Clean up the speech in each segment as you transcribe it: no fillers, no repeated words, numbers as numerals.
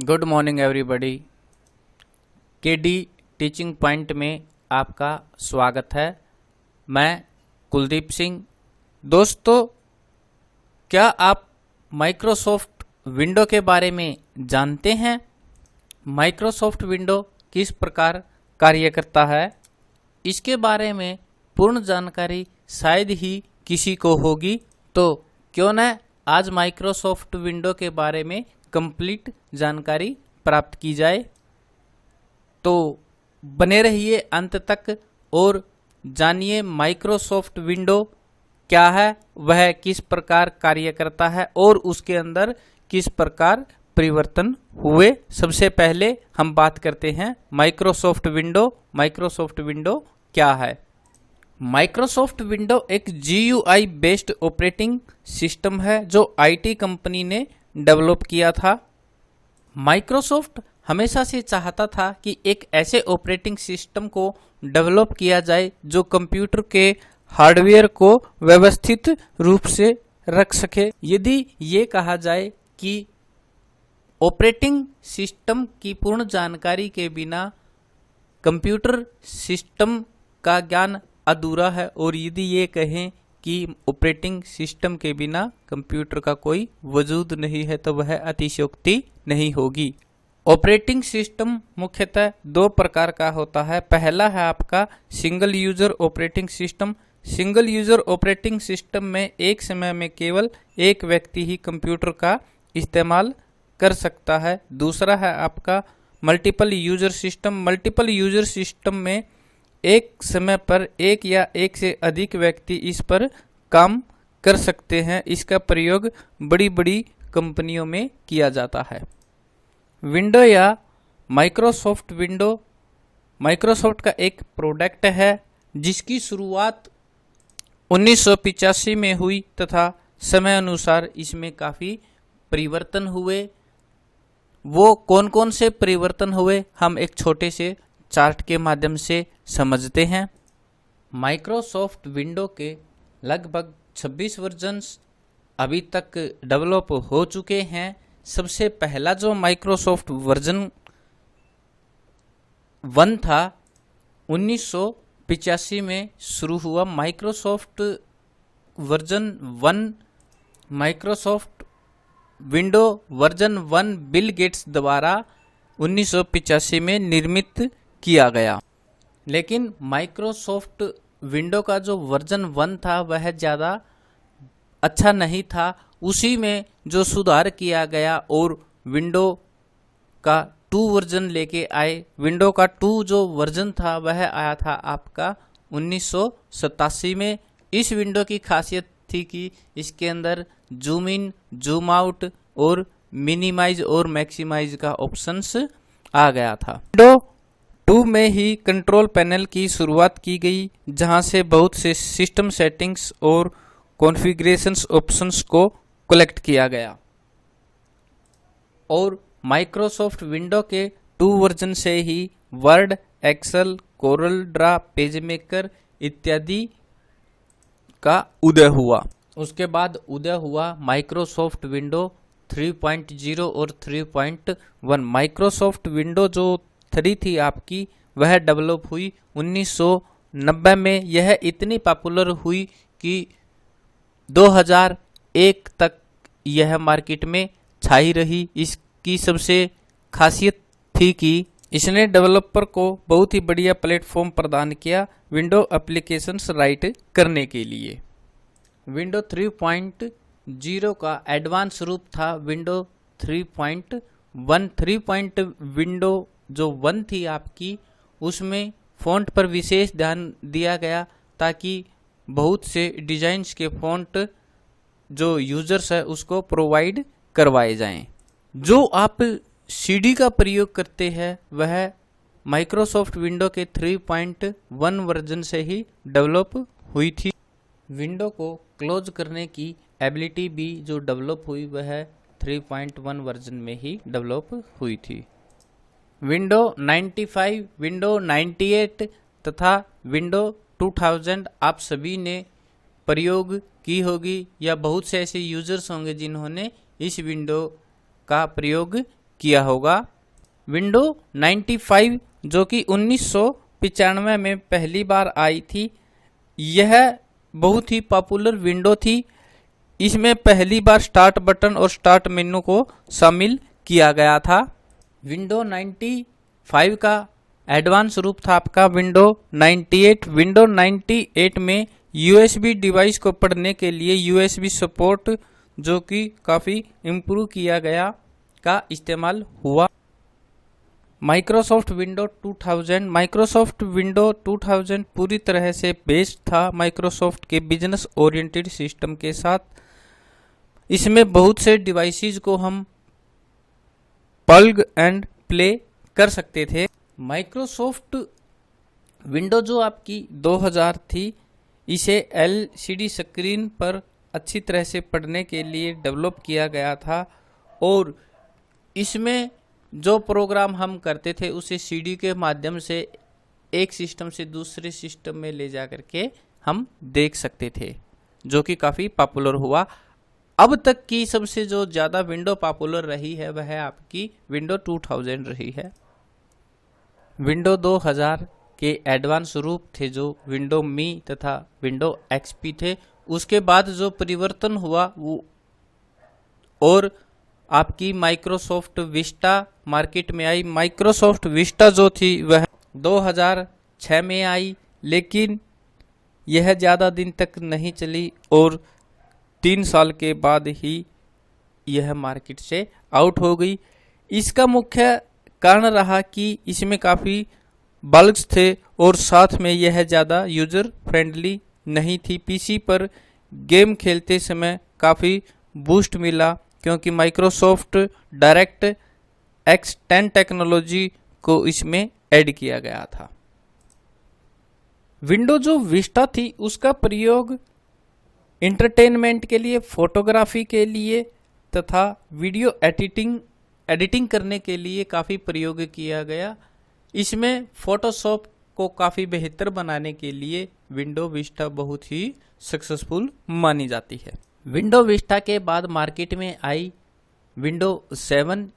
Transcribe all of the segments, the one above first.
Good morning everybody. KD teaching point में आपका स्वागत है। मैं कुलदीप सिंह। दोस्तों, क्या आप माइक्रोसॉफ्ट विंडो के बारे में जानते हैं? माइक्रोसॉफ्ट विंडो किस प्रकार कार्य करता है, इसके बारे में पूर्ण जानकारी शायद ही किसी को होगी। तो क्यों न आज माइक्रोसॉफ्ट विंडो के बारे में कंप्लीट जानकारी प्राप्त की जाए। तो बने रहिए अंत तक और जानिए माइक्रोसॉफ्ट विंडो क्या है, वह किस प्रकार कार्य करता है और उसके अंदर किस प्रकार परिवर्तन हुए। सबसे पहले हम बात करते हैं माइक्रोसॉफ्ट विंडो। माइक्रोसॉफ्ट विंडो क्या है? माइक्रोसॉफ्ट विंडो एक GUI बेस्ड ऑपरेटिंग सिस्टम है जो IT कंपनी ने डेवलप किया था। माइक्रोसॉफ्ट हमेशा से चाहता था कि एक ऐसे ऑपरेटिंग सिस्टम को डेवलप किया जाए जो कंप्यूटर के हार्डवेयर को व्यवस्थित रूप से रख सके। यदि ये कहा जाए कि ऑपरेटिंग सिस्टम की पूर्ण जानकारी के बिना कंप्यूटर सिस्टम का ज्ञान अधूरा है, और यदि ये कहें कि ऑपरेटिंग सिस्टम के बिना कंप्यूटर का कोई वजूद नहीं है, तो वह अतिशयोक्ति नहीं होगी। ऑपरेटिंग सिस्टम मुख्यतः दो प्रकार का होता है। पहला है आपका single user operating system. Single user operating system में एक समय में केवल एक व्यक्ति ही कंप्यूटर का इस्तेमाल कर सकता है। दूसरा है आपका multiple user system. Multiple user system में एक समय पर एक या एक से अधिक व्यक्ति इस पर काम कर सकते हैं। इसका प्रयोग बड़ी बड़ी कंपनियों में किया जाता है। विंडो या माइक्रोसॉफ्ट विंडो माइक्रोसॉफ्ट का एक प्रोडक्ट है जिसकी शुरुआत 1985 में हुई तथा समय अनुसार इसमें काफ़ी परिवर्तन हुए। वो कौन कौन से परिवर्तन हुए, हम एक छोटे से चार्ट के माध्यम से समझते हैं। माइक्रोसॉफ्ट विंडो के लगभग 26 वर्जन्स अभी तक डेवलप हो चुके हैं। सबसे पहला जो माइक्रोसॉफ्ट वर्जन 1 था 1985 में शुरू हुआ। Microsoft version 1 Microsoft window version 1 Bill Gates द्वारा 1985 में निर्मित किया गया। लेकिन माइक्रोसॉफ्ट विंडो का जो वर्जन 1 था वह ज़्यादा अच्छा नहीं था। उसी में जो सुधार किया गया और विंडो का 2 वर्जन लेके आए। विंडो का 2 जो वर्जन था वह आया था आपका 1987 में। इस विंडो की खासियत थी कि इसके अंदर जूम इन, जूम आउट और मिनिमाइज और मैक्सिमाइज का ऑप्शंस आ गया था। विंडो 2 में ही कंट्रोल पैनल की शुरुआत की गई, जहां से बहुत से सिस्टम सेटिंग्स और कॉन्फ़िगरेशंस ऑप्शंस को कलेक्ट किया गया। और माइक्रोसॉफ्ट विंडो के 2 वर्जन से ही Word, Excel, Corel Draw, page maker इत्यादि का उदय हुआ। उसके बाद उदय हुआ माइक्रोसॉफ्ट विंडो 3.0 और 3.1। माइक्रोसॉफ्ट विंडो जो 3 थी आपकी, वह डेवलप हुई 1990 में। यह इतनी पॉपुलर हुई कि 2001 तक यह मार्केट में छाई रही। इसकी सबसे खासियत थी कि इसने डेवलपर को बहुत ही बढ़िया प्लेटफॉर्म प्रदान किया विंडो एप्लीकेशंस राइट करने के लिए। विंडो 3.0 का एडवांस रूप था विंडो 3.1। विंडो जो 1 थी आपकी, उसमें फ़ॉन्ट पर विशेष ध्यान दिया गया ताकि बहुत से डिज़ाइंस के फ़ॉन्ट जो यूजर्स है उसको प्रोवाइड करवाए जाएं। जो आप CD का प्रयोग करते हैं वह माइक्रोसॉफ्ट विंडो के 3.1 वर्जन से ही डेवलप हुई थी। विंडो को क्लोज करने की एबिलिटी भी जो डेवलप हुई वह 3.1 वर्जन में ही डेवलप हुई थी। विंडो 95, विंडो 98 तथा विंडो 2000 आप सभी ने प्रयोग की होगी, या बहुत से ऐसे यूजर्स होंगे जिन्होंने इस विंडो का प्रयोग किया होगा। विंडो 95 जो कि 1995 में पहली बार आई थी, यह बहुत ही पॉपुलर विंडो थी। इसमें पहली बार स्टार्ट बटन और स्टार्ट मेनू को शामिल किया गया था। विंडो 95 का एडवांस रूप था आपका विंडो 98। विंडो 98 में यूएसबी डिवाइस को पढ़ने के लिए यूएसबी सपोर्ट, जो कि काफ़ी इम्प्रूव किया गया, का इस्तेमाल हुआ। माइक्रोसॉफ्ट विंडो 2000 पूरी तरह से बेस्ड था माइक्रोसॉफ्ट के बिजनेस ओरिएंटेड सिस्टम के साथ। इसमें बहुत से डिवाइसेस को हम प्लग एंड प्ले कर सकते थे। माइक्रोसॉफ्ट विंडो जो आपकी 2000 थी, इसे एलसीडी स्क्रीन पर अच्छी तरह से पढ़ने के लिए डेवलप किया गया था और इसमें जो प्रोग्राम हम करते थे उसे सीडी के माध्यम से एक सिस्टम से दूसरे सिस्टम में ले जा करके हम देख सकते थे, जो कि काफ़ी पॉपुलर हुआ। अब तक की सबसे जो ज़्यादा विंडो पॉपुलर रही है वह आपकी विंडो 2000 रही है। विंडो 2000 के एडवांस रूप थे जो विंडो मी तथा विंडो एक्सपी थे। उसके बाद जो परिवर्तन हुआ वो और आपकी माइक्रोसॉफ्ट विस्टा मार्केट में आई। माइक्रोसॉफ्ट विस्टा जो थी वह 2006 में आई, लेकिन यह ज़्यादा दिन तक नहीं चली और 3 साल के बाद ही यह मार्केट से आउट हो गई। इसका मुख्य कारण रहा कि इसमें काफ़ी बग्स थे और साथ में यह ज़्यादा यूजर फ्रेंडली नहीं थी। पीसी पर गेम खेलते समय काफ़ी बूस्ट मिला क्योंकि माइक्रोसॉफ्ट डायरेक्ट एक्स 10 टेक्नोलॉजी को इसमें ऐड किया गया था। विंडो जो विस्टा थी उसका प्रयोग इंटरटेनमेंट के लिए, फोटोग्राफी के लिए तथा वीडियो एडिटिंग करने के लिए काफ़ी प्रयोग किया गया। इसमें फोटोशॉप को काफ़ी बेहतर बनाने के लिए विंडो विस्टा बहुत ही सक्सेसफुल मानी जाती है। विंडो विस्टा के बाद मार्केट में आई विंडो 7।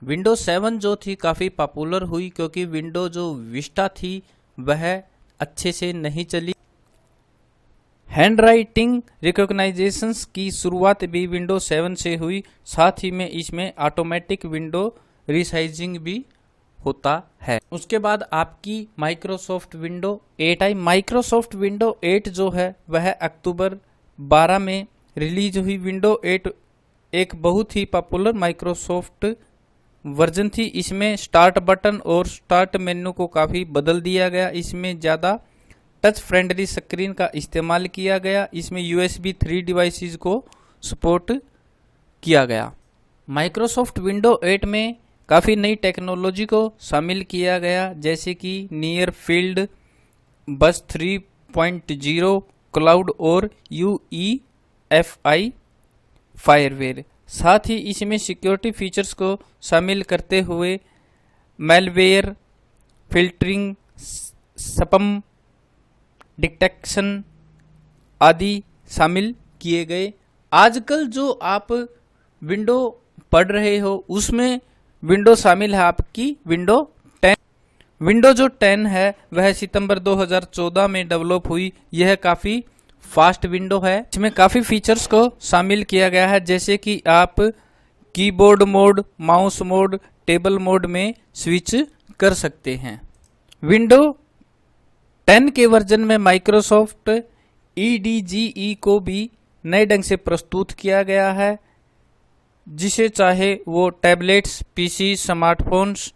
विंडो 7 जो थी काफ़ी पॉपुलर हुई क्योंकि विंडो जो विस्टा थी वह अच्छे से नहीं चली। हैंड राइटिंग रिकॉग्नाइजेशंस की शुरुआत भी विंडो 7 से हुई। साथ ही में इसमें ऑटोमेटिक विंडो रिसाइजिंग भी होता है। उसके बाद आपकी माइक्रोसॉफ्ट विंडो 8 आई। माइक्रोसॉफ्ट विंडो 8 जो है वह अक्टूबर 12 में रिलीज हुई। विंडो 8 एक बहुत ही पॉपुलर माइक्रोसॉफ्ट वर्जन थी। इसमें स्टार्ट बटन और स्टार्ट मेन्यू को काफ़ी बदल दिया गया। इसमें ज़्यादा टच फ्रेंडली स्क्रीन का इस्तेमाल किया गया। इसमें USB 3 डिवाइसेस को सपोर्ट किया गया। माइक्रोसॉफ्ट विंडो 8 में काफ़ी नई टेक्नोलॉजी को शामिल किया गया, जैसे कि नियर फील्ड बस 3.0 क्लाउड और UEFI फायरवेयर। साथ ही इसमें सिक्योरिटी फीचर्स को शामिल करते हुए मैलवेयर फिल्टरिंग, स्पैम डिटेक्शन आदि शामिल किए गए। आजकल जो आप विंडो पढ़ रहे हो उसमें विंडो शामिल है आपकी विंडो 10। विंडो जो 10 है वह सितंबर 2014 में डेवलप हुई। यह काफ़ी फास्ट विंडो है। इसमें काफ़ी फीचर्स को शामिल किया गया है, जैसे कि आप keyboard mode, mouse mode, table mode में स्विच कर सकते हैं। विंडो 10 के वर्जन में माइक्रोसॉफ्ट EDGE को भी नए ढंग से प्रस्तुत किया गया है, जिसे चाहे वो टैबलेट्स, PC, स्मार्टफोन्स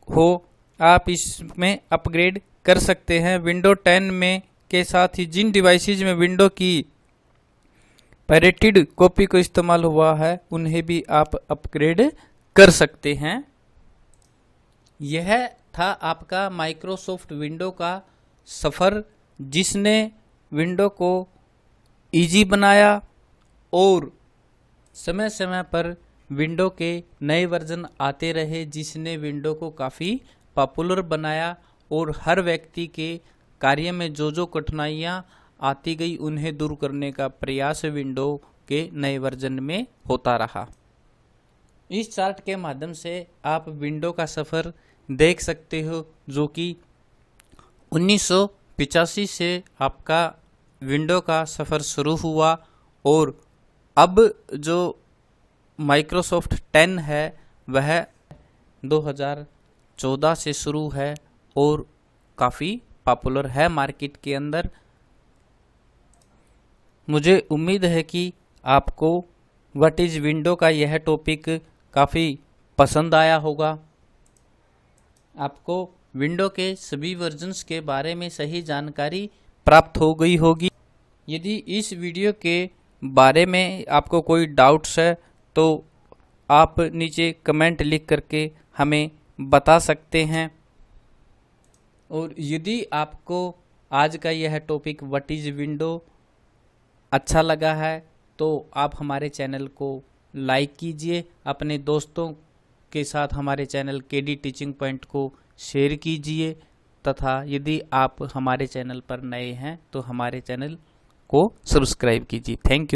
हो, आप इसमें अपग्रेड कर सकते हैं। विंडो 10 में के साथ ही जिन डिवाइसेज में विंडो की पायरेटेड कॉपी को इस्तेमाल हुआ है उन्हें भी आप अपग्रेड कर सकते हैं। यह था आपका माइक्रोसॉफ्ट विंडो का सफ़र, जिसने विंडो को इजी बनाया और समय समय पर विंडो के नए वर्जन आते रहे, जिसने विंडो को काफ़ी पॉपुलर बनाया और हर व्यक्ति के कार्य में जो जो कठिनाइयाँ आती गई उन्हें दूर करने का प्रयास विंडो के नए वर्जन में होता रहा। इस चार्ट के माध्यम से आप विंडो का सफ़र देख सकते हो, जो कि 1985 से आपका विंडो का सफ़र शुरू हुआ और अब जो माइक्रोसॉफ्ट 10 है वह 2014 से शुरू है और काफ़ी पॉपुलर है मार्केट के अंदर। मुझे उम्मीद है कि आपको व्हाट इज़ विंडो का यह टॉपिक काफ़ी पसंद आया होगा। आपको विंडो के सभी वर्जन्स के बारे में सही जानकारी प्राप्त हो गई होगी। यदि इस वीडियो के बारे में आपको कोई डाउट्स है तो आप नीचे कमेंट लिख करके हमें बता सकते हैं। और यदि आपको आज का यह टॉपिक व्हाट इज़ विंडो अच्छा लगा है तो आप हमारे चैनल को लाइक कीजिए, अपने दोस्तों के साथ हमारे चैनल केडी टीचिंग पॉइंट को शेयर कीजिए, तथा यदि आप हमारे चैनल पर नए हैं तो हमारे चैनल को सब्सक्राइब कीजिए। Thank you.